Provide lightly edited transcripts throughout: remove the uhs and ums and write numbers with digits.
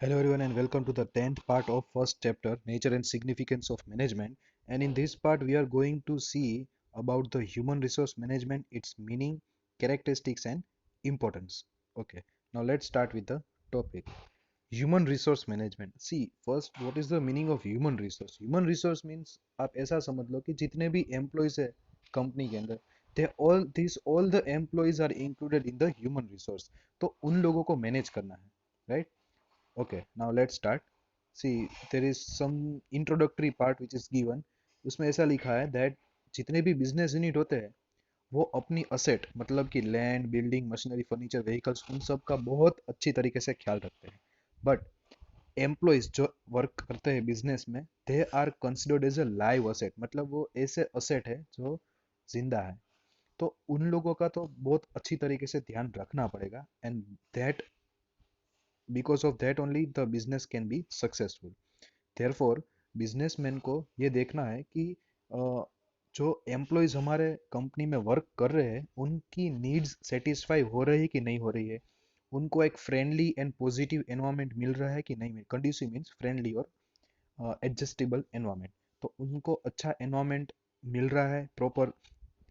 Hello everyone and welcome to the 10th part of first chapter Nature and Significance of Management, and in this part we are going to see about the human resource management, its meaning, characteristics and importance. Okay, now let's start with the topic. Human resource management. See, first what is the meaning of human resource? Human resource means आप ऐसा समझ लो कि जितने भी employees है company के अंदर, they all the employees are included in the human resource. तो उन लोगों को मैनेज करना है, right? Okay, now let's start. See, there is some introductory part which is given. उसमें ऐसा लिखा है that जितने भी बिजनेस यूनिट होते हैं वो अपनी असेट मतलब कि land, building, machinery, furniture, vehicles उन सब का बहुत अच्छी तरीके से ख्याल रखते हैं. बट एम्प्लॉयज जो वर्क करते हैं बिजनेस में, they are considered as a live asset, मतलब वो ऐसे असेट है जो जिंदा है. तो उन लोगों का तो बहुत अच्छी तरीके से ध्यान रखना पड़ेगा, and that because of that only the business can be successful. Therefore businessman को ये देखना है कि जो एम्प्लॉयज हमारे कंपनी में वर्क कर रहे हैं उनकी नीड्स सेटिस्फाई हो रही है कि नहीं हो रही है, उनको एक फ्रेंडली एंड पॉजिटिव एनवायरनमेंट मिल रहा है कि नहीं मिल. कंड्यूसिव मीन्स फ्रेंडली और एडजस्टेबल एनवायरनमेंट. तो उनको अच्छा एनवायरनमेंट मिल रहा है, प्रॉपर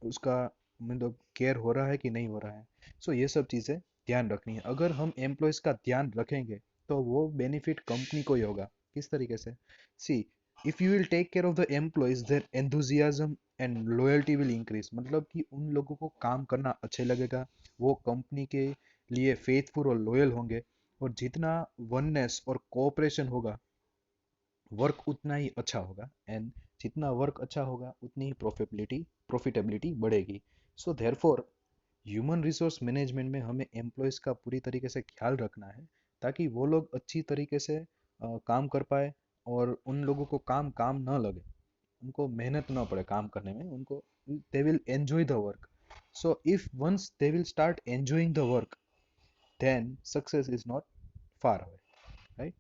उसका मतलब केयर हो रहा है कि नहीं हो रहा है. सो ये सब चीज़ें ध्यान रखनी है. अगर हम एम्प्लॉयज़ का ध्यान रखेंगे तो वो बेनिफिट कंपनी को ही होगा. किस तरीके से? See, if you will take care of the employees then enthusiasm and loyalty will increase, मतलब कि उन लोगों को काम करना अच्छे लगेगा, वो कंपनी के लिए फेथफुल और लॉयल होंगे, और जितना वननेस और कोऑपरेशन होगा वर्क उतना ही अच्छा होगा, एंड जितना वर्क अच्छा होगा उतनी ही प्रॉफिटेबिलिटी बढ़ेगी. सो देयरफॉर ह्यूमन रिसोर्स मैनेजमेंट में हमें एम्प्लॉयज़ का पूरी तरीके से ख्याल रखना है ताकि वो लोग अच्छी तरीके से काम कर पाए, और उन लोगों को काम काम ना लगे, उनको मेहनत ना पड़े काम करने में, उनको they will enjoy the work. So if once they will start enjoying the work then success is not far away, right?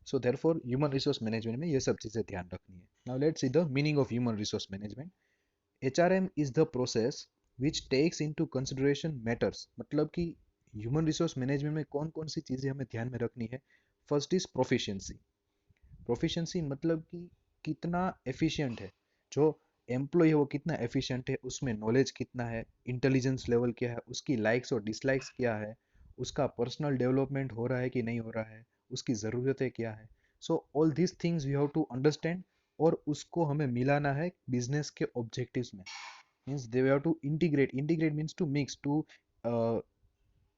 So therefore human resource management में ये सब चीज़ें ध्यान रखनी है. Now let's see the meaning of human resource management. HRM is the process which takes into consideration matters, मतलब कि human resource management में कौन कौन सी चीज़ें हमें ध्यान में रखनी है. First is proficiency. प्रोफिशिएंसी मतलब कि कितना एफिशिएंट है जो एम्प्लॉय है, वो कितना एफिशिएंट है, उसमें नॉलेज कितना है, इंटेलिजेंस लेवल क्या है, उसकी लाइक्स और डिसलाइक्स क्या है, उसका पर्सनल डेवलपमेंट हो रहा है कि नहीं हो रहा है, उसकी ज़रूरतें क्या है. So all this things we have to understand, और उसको हमें मिलाना है बिजनेस के ऑब्जेक्टिव्स में. Means they have to integrate. Integrate means to mix, to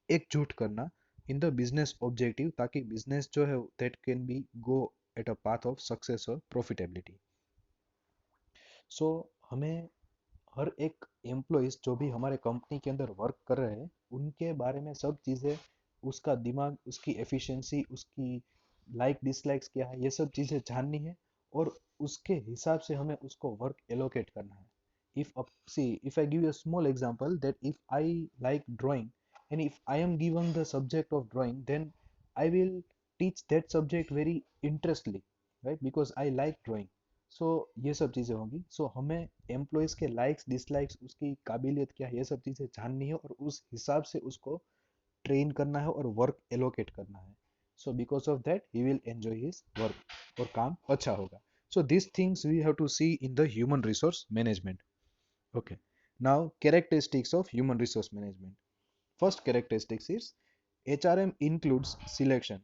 एकजुट करना इन द बिजनेस ऑब्जेक्टिव, ताकि बिजनेस जो है that can be go at a path of success और प्रॉफिटेबिलिटी. सो हमें हर एक एम्प्लॉयज जो भी हमारे कंपनी के अंदर वर्क कर रहे हैं उनके बारे में सब चीज़ें, उसका दिमाग, उसकी एफिशिएंसी, उसकी लाइक डिसलाइक्स क्या है, ये सब चीज़ें जाननी है, और उसके हिसाब से हमें उसको वर्क एलोकेट करना है. if up See, if I give you a small example, that if I like drawing and if I am given the subject of drawing, then I will teach that subject very interestly, right? Because I like drawing. सो ये सब चीज़ें होंगी. सो हमें employees के likes dislikes, उसकी काबिलियत क्या है, ये सब चीज़ें जाननी है, और उस हिसाब से उसको ट्रेन करना है और वर्क एलोकेट करना है. So because of that he will enjoy his work, और काम अच्छा होगा. So this things we have to see in the human resource management. Okay, now characteristics of human resource management. First characteristics is HRM includes selection.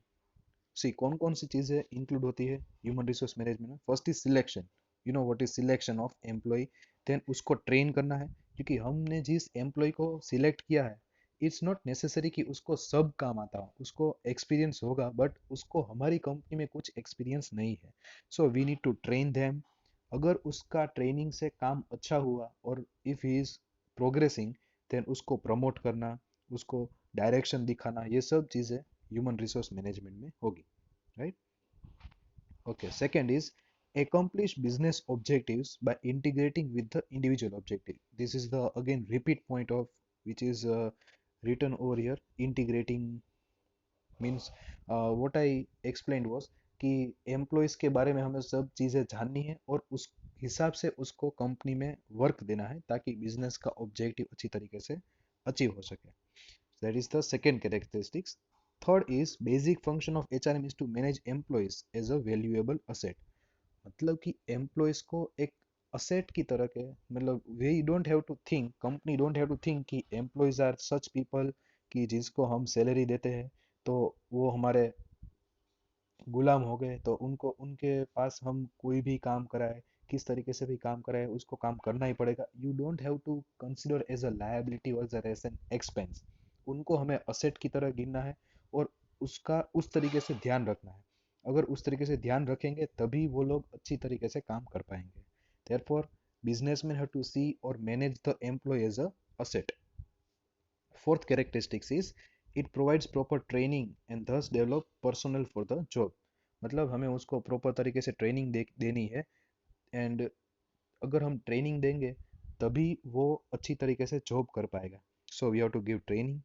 See, कौन कौन सी चीज़ें include होती है ह्यूमन रिसोर्स मैनेजमेंट में. First is selection. You know what is selection of employ. Then उसको train करना है, क्योंकि हमने जिस एम्प्लॉय को सिलेक्ट किया है इट्स नॉट नेसेसरी कि उसको सब काम आता हो, उसको एक्सपीरियंस होगा बट उसको हमारी कंपनी में कुछ एक्सपीरियंस नहीं है. So we need to train them. अगर उसका ट्रेनिंग से काम अच्छा हुआ और if he is progressing, then उसको प्रमोट करना, उसको डायरेक्शन दिखाना, ये सब चीज़ें ह्यूमन रिसोर्स मैनेजमेंट में होगी, right? Okay, second is accomplish business objectives by integrating with the individual objective. This is the again repeat point of which is written over here. Integrating means what I explained was कि employees के बारे में हमें सब चीज़ें जाननी है और उस हिसाब से उसको कंपनी में वर्क देना है ताकि बिजनेस का ऑब्जेक्टिव अच्छी तरीके से अचीव हो सके. That is the second characteristics. Third is basic function of HRM is to manage employees as a valuable asset. मतलब कि एम्प्लॉयज को एक असेट की तरह के, मतलब we don't have to think, company don't have to think कि employees are such people कि जिसको हम सैलरी देते हैं तो वो हमारे गुलाम हो गए, तो उनको उनके पास हम कोई भी काम कराए, किस तरीके से भी काम कराए, उसको काम करना ही पड़ेगा। You don't have to consider as a liability और एज एन एक्सपेंस। उनको हमें असेट की तरह गिनना है और उसका उस तरीके से ध्यान रखना है। अगर उस तरीके से ध्यान रखेंगे तभी वो लोग अच्छी तरीके से काम कर पाएंगे। Therefore businessmen have to see or manage the employee as a asset. Fourth characteristics is it provides proper training and thus develop personnel for the job. मतलब हमें उसको प्रॉपर तरीके से ट्रेनिंग देनी है, एंड अगर हम ट्रेनिंग देंगे तभी वो अच्छी तरीके से जॉब कर पाएगा। So we have to give training.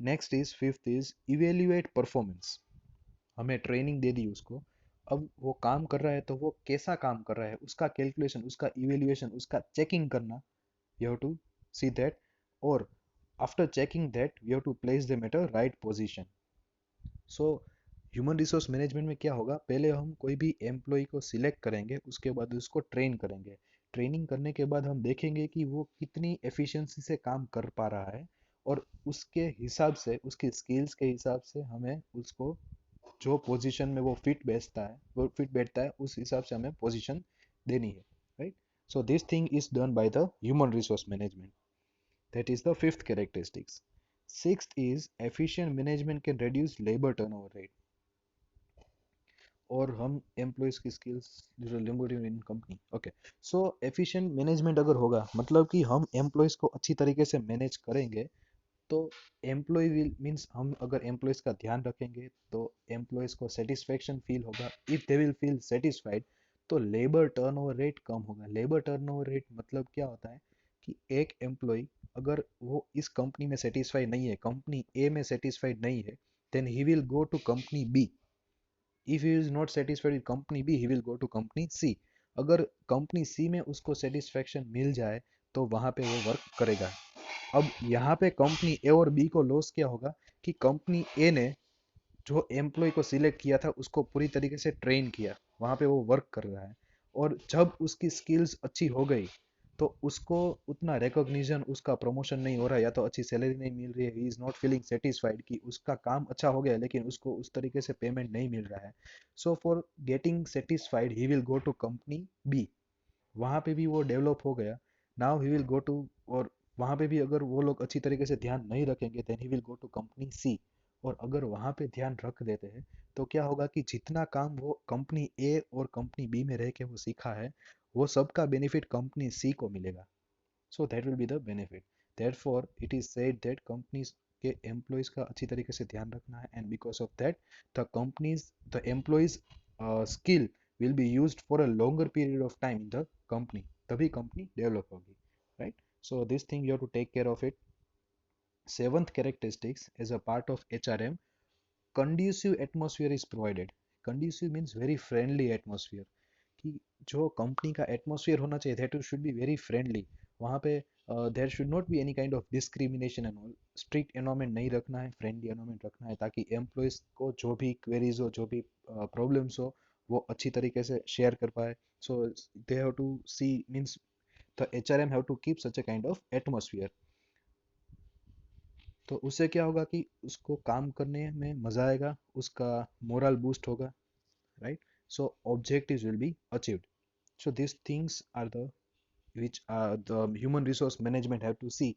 Next is fifth is evaluate performance. हमें ट्रेनिंग दे दी उसको, अब वो काम कर रहा है तो वो कैसा काम कर रहा है उसका कैलकुलेशन, उसका इवेल्युएशन, उसका चेकिंग करना। You have to see that, or after checking that we have to place them at a right position. So human resource management में क्या होगा, पहले हम कोई भी एम्प्लॉय को सिलेक्ट करेंगे, उसके बाद उसको ट्रेन करेंगे। ट्रेनिंग करने के बाद हम देखेंगे कि वो कितनी एफिशिएंसी से काम कर पा रहा है, और उसके हिसाब से, उसकी स्किल्स के हिसाब से हमें उसको जो पोजीशन में वो फिट बैठता है, उस हिसाब से हमें पोजीशन देनी है, right. So this thing is done by the human resource management. That is the fifth characteristics. Sixth is efficient management can reduce labor turnover rate. और हम एम्प्लॉयज की skills in company, okay. So efficient management अगर होगा, मतलब कि हम employees को अच्छी तरीके से मैनेज करेंगे, तो एम्प्लॉय विल मीन्स हम अगर एम्प्लॉयज का ध्यान रखेंगे तो एम्प्लॉयज को सेटिस्फेक्शन फील होगा। If they will feel satisfied तो लेबर टर्नओवर रेट कम होगा। लेबर टर्नओवर रेट मतलब क्या होता है कि एक एम्प्लॉय अगर वो इस कंपनी में सेटिस्फाइड नहीं है, कंपनी ए में सेटिस्फाइड नहीं है, then he will go to company B. If he is not satisfied with company B, he will go to company C. अगर कंपनी सी में उसको सेटिस्फेक्शन मिल जाए तो वहां पे वो वर्क करेगा। अब यहाँ पे कंपनी ए और बी को लॉस क्या होगा कि कंपनी ए ने जो एम्प्लॉय को सिलेक्ट किया था उसको पूरी तरीके से ट्रेन किया, वहां पे वो वर्क कर रहा है, और जब उसकी स्किल्स अच्छी हो गई तो उसको उतना रिकॉग्निशन, उसका प्रमोशन नहीं हो रहा है, या तो अच्छी सैलरी नहीं मिल रही है, ही इज नॉट फीलिंग सेटिस्फाइड कि उसका काम अच्छा हो गया लेकिन उसको उस तरीके से पेमेंट नहीं मिल रहा है। So for getting satisfied he will go to company B. वहाँ पे भी वो डेवलप हो गया, now he will go to, और वहाँ पे भी अगर वो लोग अच्छी तरीके से ध्यान नहीं रखेंगे then he will go to company C. और अगर वहाँ पे ध्यान रख देते हैं तो क्या होगा कि जितना काम वो कंपनी ए और कंपनी बी में रह के वो सीखा है, वो सबका बेनिफिट कंपनी सी को मिलेगा। So that will be the benefit. Therefore it is said that companies के एम्प्लॉयज का अच्छी तरीके से ध्यान रखना है, and because of that the employees skill will be used for a longer period of time in the company, तभी company develop होगी, right. So this thing you have to take care of it. Seventh characteristics as a part of HRM, conducive atmosphere is provided. Conducive means very friendly atmosphere, कि जो company का atmosphere होना चाहिए that should be very friendly. वहाँ पे there should not be any kind of discrimination and all. Strict environment नहीं रखना है, फ्रेंडली एनवायरनमेंट रखना है, ताकि एम्प्लॉयज को जो भी क्वेरीज हो, जो भी प्रॉब्लम्स हो, वो अच्छी तरीके से शेयर कर पाए। So they have to see means the HRM have to keep such a kind of atmosphere. तो उससे क्या होगा कि उसको काम करने में मजा आएगा, उसका मोरल बूस्ट होगा, right? So objectives will be achieved. So these things are the which the human resource management have to see।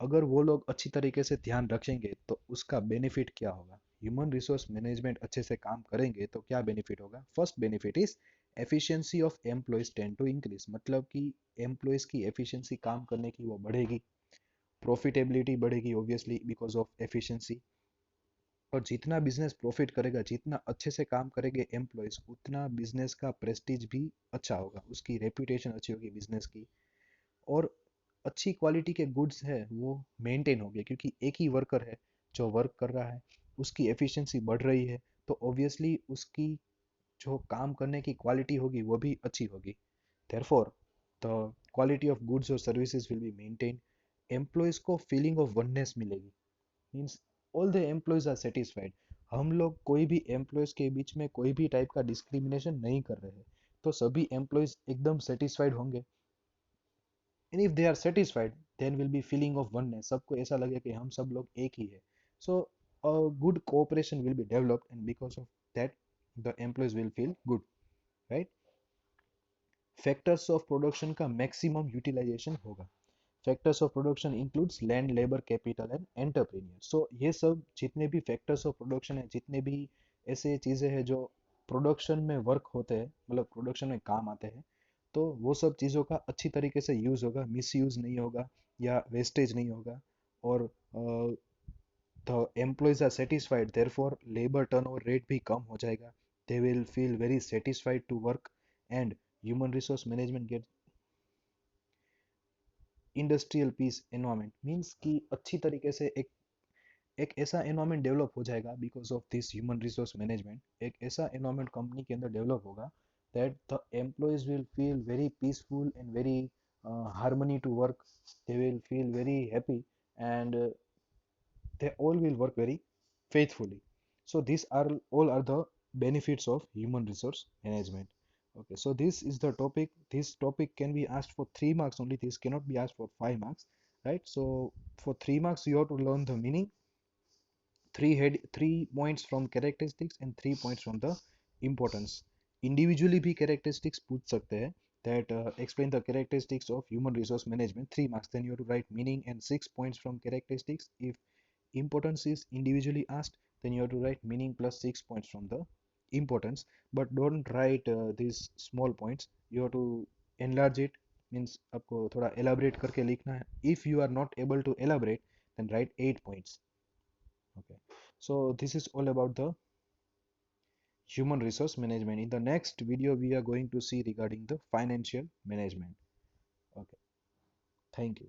अगर वो लोग अच्छी तरीके से ध्यान रखेंगे तो उसका बेनिफिट क्या होगा। ह्यूमन रिसोर्स मैनेजमेंट अच्छे से काम करेंगे तो क्या बेनिफिट होगा। First benefit is efficiency of employees tend to increase. मतलब कि एम्प्लॉयज की एफिशिएंसी काम करने की वो बढ़ेगी, प्रॉफिटेबिलिटी बढ़ेगी ऑब्वियसली बिकॉज ऑफ एफिशिएंसी। और जितना बिजनेस प्रॉफिट करेगा, जितना अच्छे से काम करेंगे एम्प्लॉयज, उतना बिजनेस का प्रेस्टीज भी अच्छा होगा, उसकी रेपुटेशन अच्छी होगी बिजनेस की। और अच्छी क्वालिटी के गुड्स है वो मेंटेन हो गए, क्योंकि एक ही वर्कर है जो वर्क कर रहा है, उसकी एफिशिएंसी बढ़ रही है, तो ऑब्वियसली उसकी जो काम करने की क्वालिटी होगी वो भी अच्छी होगी। Therefore the quality of goods और services will be maintain. Employees को फीलिंग ऑफ वननेस मिलेगी, means all the employees are satisfied. हम लोग कोई भी एम्प्लॉयज के बीच में कोई भी टाइप का डिस्क्रिमिनेशन नहीं कर रहे हैं, तो सभी एम्प्लॉयज एकदम सेटिस्फाइड होंगे। And if they are satisfied then will be feeling of oneness, सबको ऐसा लगे कि हम सब लोग एक ही है। So a good cooperation will be developed and because of that the employees will feel good, right. Factors of production का मैक्सिमम यूटिलाइजेशन होगा। Factors of production includes land, labour, capital and entrepreneur. So ये सब जितने भी factors of production है, जितने भी ऐसे चीज़ें हैं जो प्रोडक्शन में वर्क होते हैं, मतलब प्रोडक्शन में काम आते हैं, तो वो सब चीज़ों का अच्छी तरीके से यूज़ होगा, मिस यूज़ नहीं होगा या वेस्टेज नहीं होगा। और the employees are satisfied, therefore labour turnover rate भी कम हो जाएगा। They will feel very satisfied to work and human resource management get industrial peace environment, means कि अच्छी तरीके से एक ऐसा एनवायरनमेंट डेवलप हो जाएगा because of this human resource management. एक ऐसा एनवायरनमेंट कंपनी के अंदर डेवलप होगा that the employees will feel very peaceful and very harmony to work. They will feel very happy and they all will work very faithfully. So these are all are the benefits of human resource management. Okay, so this is the topic. This topic can be asked for 3 marks only. This cannot be asked for 5 marks, right? So for 3 marks you have to learn the meaning, 3 points from characteristics and 3 points from the importance. Individually भी characteristics पूछ सकते हैं, that explain the characteristics of human resource management, 3 marks. Then you have to write meaning and 6 points from characteristics. If importance is individually asked, then you have to write meaning plus 6 points from the importance. But don't write these small points, you have to enlarge it, means आपको थोड़ा elaborate करके लिखना है. If you are not able to elaborate, then write 8 points. Okay, so this is all about the human resource management. In the next video we are going to see regarding the financial management. Okay, thank you.